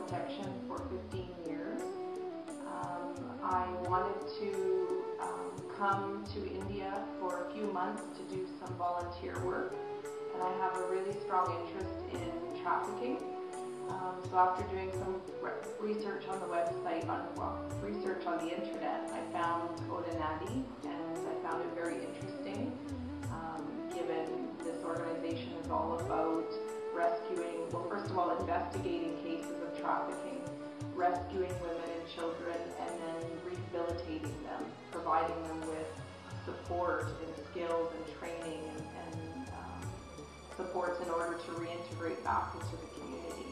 protection for 15 years. I wanted to come to India for a few months to do some volunteer work, and I have a really strong interest in trafficking. So after doing some research on the website, research on the internet, I found Odanadi, and I found it very interesting, given this organization is all about rescuing, well, first of all, investigating cases of trafficking, rescuing women and children, and then rehabilitating them, providing them with support and skills and training and supports in order to reintegrate back into the community.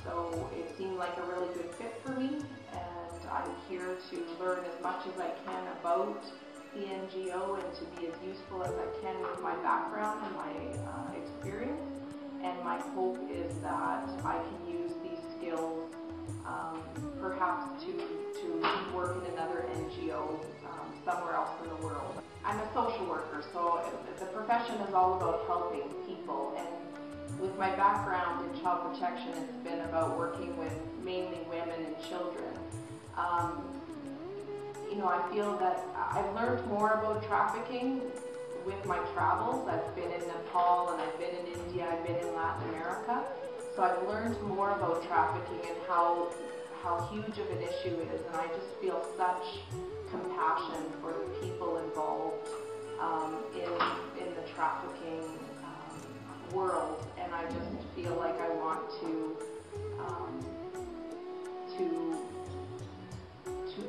So it seemed like a really good fit for me, and I'm here to learn as much as I can about the NGO and to be as useful as I can with my background and my experience. And my hope is that I can use these skills perhaps to work in another NGO somewhere else in the world. I'm a social worker, so the profession is all about helping people, and with my background in child protection, it's been about working with mainly women and children. I feel that I've learned more about trafficking with my travels. I've been in Nepal, and I've been in India, I've been in Latin America. So I've learned more about trafficking and how huge of an issue it is, and I just feel such compassion for the people involved in the trafficking world, and I just feel like I want to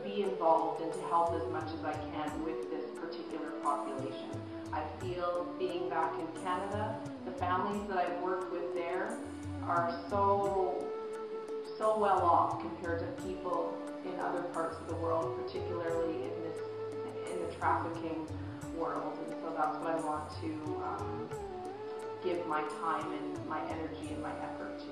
be involved and to help as much as I can with this particular population. I feel, being back in Canada, the families that I've worked with there are so well off compared to people in other parts of the world, particularly in the trafficking world, and so that's what I want to give my time and my energy and my effort to.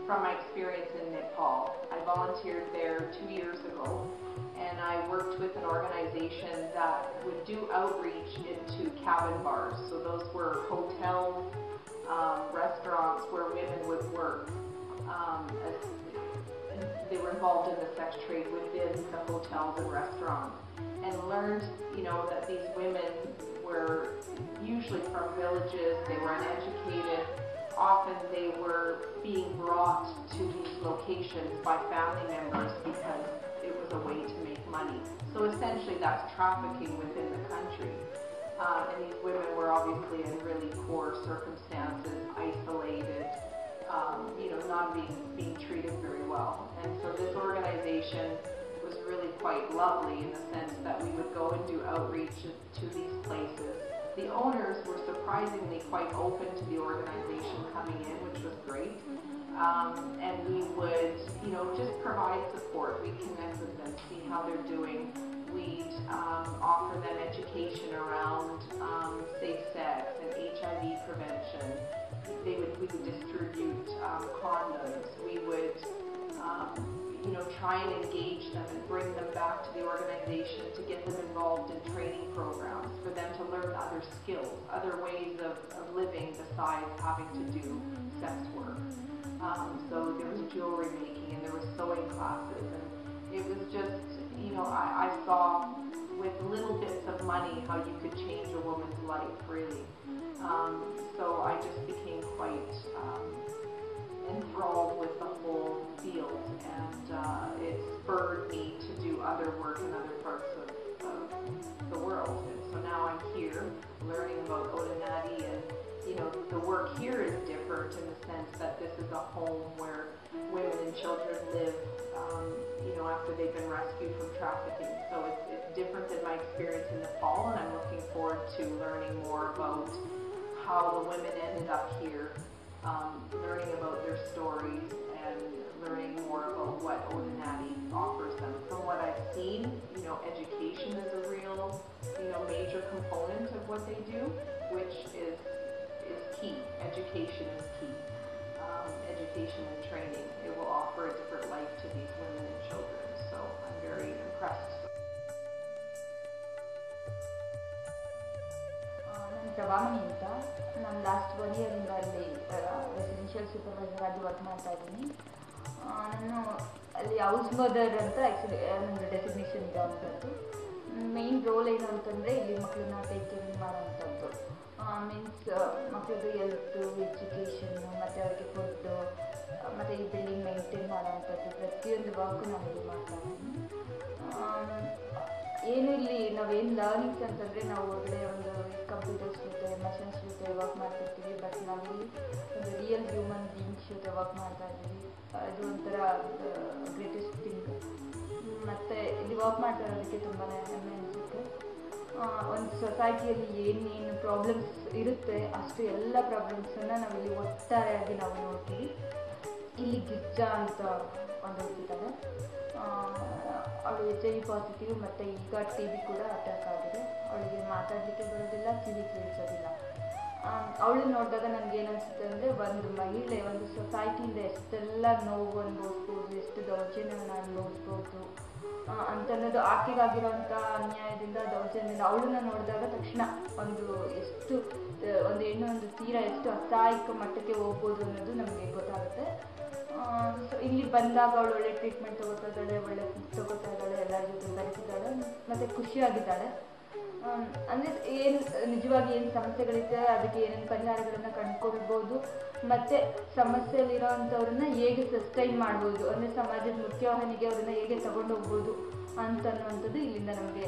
From my experience in Nepal, I volunteered there 2 years ago, and I worked with an organization that would do outreach into cabin bars. So those were hotels, restaurants where women would work. They were involved in the sex trade within the hotels and restaurants, and learned, that these women were usually from villages. They were uneducated. Often they were being brought to these locations by family members because it was a way to make money. So essentially that's trafficking within the country. And these women were obviously in really poor circumstances, isolated, not being treated very well. And so this organization was really quite lovely in the sense that we would go and do outreach to these places. The owners were surprisingly quite open to the organization coming in, which was great. And we would, just provide support. We'd connect with them, see how they're doing. We'd offer them education around safe sex and HIV prevention. We would distribute condoms. We would, try and engage them and bring them back to the organization to get them involved in training programs, for them to learn other skills, other ways of living besides having to do sex work. So there was jewelry making, and there was sewing classes, and it was just, I saw with little bits of money how you could change a woman's life, really. So I just became quite enthralled with the whole field, and it spurred me to do other work in other parts of the world. And so now I'm here learning about Odanadi, and the work here is different in the sense that this is a home where women and children live, after they've been rescued from trafficking. So it's different than my experience in Nepal, and I'm looking forward to learning more about how the women ended up here, learning about their stories, and learning more about what Odanadi offers them. From what I've seen, education is a real, major component of what they do, which is key. Education is key. Education and training. It will offer a different life to these women and children. So I'm very impressed. ನಾನು ಪ್ರಭಾ ಮನಿ ಅಂತ. ನಾನು last 1 year ಇಂದ ಅಲ್ಲಿ residential hospital supervisor ಆಗಿ work ಮಾಡ್ತಾ ಇದ್ದೀನಿ. ನಾನು ಅಲ್ಲಿ ಹೌಸ್ ಮದರ್ ಅಂತ ಆ್ಯಕ್ಚುಲಿ ನನ್ನದು ಡೆಸಿಗ್ನೇಷನ್ ಇರೋವಂಥದ್ದು. ಮೇಯ್ನ್ ರೋಲ್ ಏನು ಅಂತಂದರೆ ಇಲ್ಲಿ ಮಕ್ಕಳನ್ನ ಟೇಕ್ ಕೇರಿಂಗ್ ಮಾಡೋವಂಥದ್ದು. ಮೀನ್ಸ್ ಮಕ್ಕಳದ್ದು ಹೆಲ್ತು, ಎಜುಕೇಷನ್ನು, ಮತ್ತು ಅವ್ರಿಗೆ ಫುಡ್ಡು, ಮತ್ತು ಈ ಬಿಲ್ಡಿಂಗ್ ಮೇಂಟೈನ್ ಮಾಡೋವಂಥದ್ದು ಪ್ರತಿಯೊಂದು ವರ್ಕು ನಾನು ಇಲ್ಲಿ ಮಾಡ್ತಾ ಇದ್ದೀನಿ. ಏನು ಇಲ್ಲಿ ನಾವೇನು ಲರ್ನಿಂಗ್ಸ್ ಅಂತಂದರೆ ನಾವು ಹೊರಗಡೆ ಒಂದು ಕಂಪ್ಯೂಟರ್ಸ್ ಜೊತೆ ಮಷಿನ್ಸ್ ಜೊತೆ ವರ್ಕ್ ಮಾಡ್ತಿರ್ತೀವಿ, ಬಟ್ ನಾವಿಲ್ಲಿ ಒಂದು ರಿಯಲ್ ಹ್ಯೂಮನ್ ಬೀಯಿಂಗ್ಸ್ ಜೊತೆ ವರ್ಕ್ ಮಾಡ್ತಾ ಇದ್ದೀವಿ. ಇದು ಒಂಥರ ಗ್ರೇಟೆಸ್ಟ್ ಥಿಂಗ್. ಮತ್ತು ಇಲ್ಲಿ ವರ್ಕ್ ಮಾಡ್ತಾ ಇರೋದಕ್ಕೆ ತುಂಬಾ ಹೆಮ್ಮೆ ಅನಿಸುತ್ತೆ. ಒಂದು ಸೊಸೈಟಿಯಲ್ಲಿ ಏನೇನು ಪ್ರಾಬ್ಲಮ್ಸ್ ಇರುತ್ತೆ ಅಷ್ಟು ಎಲ್ಲ ಪ್ರಾಬ್ಲಮ್ಸನ್ನು ನಾವಿಲ್ಲಿ ಒಟ್ಟಾರೆಯಾಗಿ ನಾವು ನೋಡ್ತೀವಿ. ಇಲ್ಲಿ ಗಿರ್ಜಾ ಅಂತ ಒಂದು ಇದ್ದಾಳೆ, ಅವಳು HIV ಪಾಸಿಟಿವ್, ಮತ್ತು ಈಗ TB ಕೂಡ ಅಟ್ಯಾಕ್ ಆಗಿದೆ. ಅವಳಿಗೆ ಮಾತಾಡಲಿಕ್ಕೆ ಬರೋದಿಲ್ಲ, ಕಿವಿ ಕೇಳಿಸೋದಿಲ್ಲ. ಅವಳು ನೋಡಿದಾಗ ನನಗೆ ಏನನ್ಸುತ್ತೆ ಅಂದರೆ, ಒಂದು ಮಹಿಳೆ ಒಂದು ಸೊಸೈಟಿಯಿಂದ ಎಷ್ಟೆಲ್ಲ ನೋವು ಅನುಭವಿಸ್ಬೋದು, ಎಷ್ಟು ದೌರ್ಜನ್ಯವನ್ನು ಅನುಭವಿಸ್ಬೋದು ಅಂತನ್ನೋದು ಆಕೆಗಾಗಿರೋಂಥ ಅನ್ಯಾಯದಿಂದ, ದೌರ್ಜನ್ಯದಿಂದ ಅವಳನ್ನ ನೋಡಿದಾಗ ತಕ್ಷಣ ಒಂದು ಹೆಣ್ಣು ಒಂದು ತೀರ ಎಷ್ಟು ಅಸಹಾಯಕ ಮಟ್ಟಕ್ಕೆ ಹೋಗ್ಬೋದು ಅನ್ನೋದು ನಮಗೆ ಗೊತ್ತಾಗುತ್ತೆ. ಸೊ ಇಲ್ಲಿ ಬಂದಾಗ ಅವಳು ಒಳ್ಳೆ ಟ್ರೀಟ್ಮೆಂಟ್ ತಗೋತಾ ಇದ್ದಾಳೆ, ಒಳ್ಳೆ ತಗೋತಾ ಇದ್ದಾಳೆ, ಎಲ್ಲರ ಜೊತೆ ಬೆರೆತಿದ್ದಾಳೆ, ಮತ್ತು ಖುಷಿಯಾಗಿದ್ದಾಳೆ. ಅಂದರೆ ಏನು ನಿಜವಾಗಿ ಏನು ಸಮಸ್ಯೆಗಳಿದೆ, ಅದಕ್ಕೆ ಏನೇನು ಪರಿಹಾರಗಳನ್ನು ಕಂಡುಕೊಳ್ಬೋದು, ಮತ್ತು ಸಮಸ್ಯೆಯಲ್ಲಿರೋವಂಥವ್ರನ್ನ ಹೇಗೆ ಸಸ್ಟೈನ್ ಮಾಡ್ಬೋದು, ಅಂದರೆ ಸಮಾಜದ ಮುಖ್ಯವಾಹಿನಿಗೆ ಅವ್ರನ್ನ ಹೇಗೆ ತಗೊಂಡು ಹೋಗ್ಬೋದು ಅಂತನ್ನುವಂಥದ್ದು ಇಲ್ಲಿಂದ ನಮಗೆ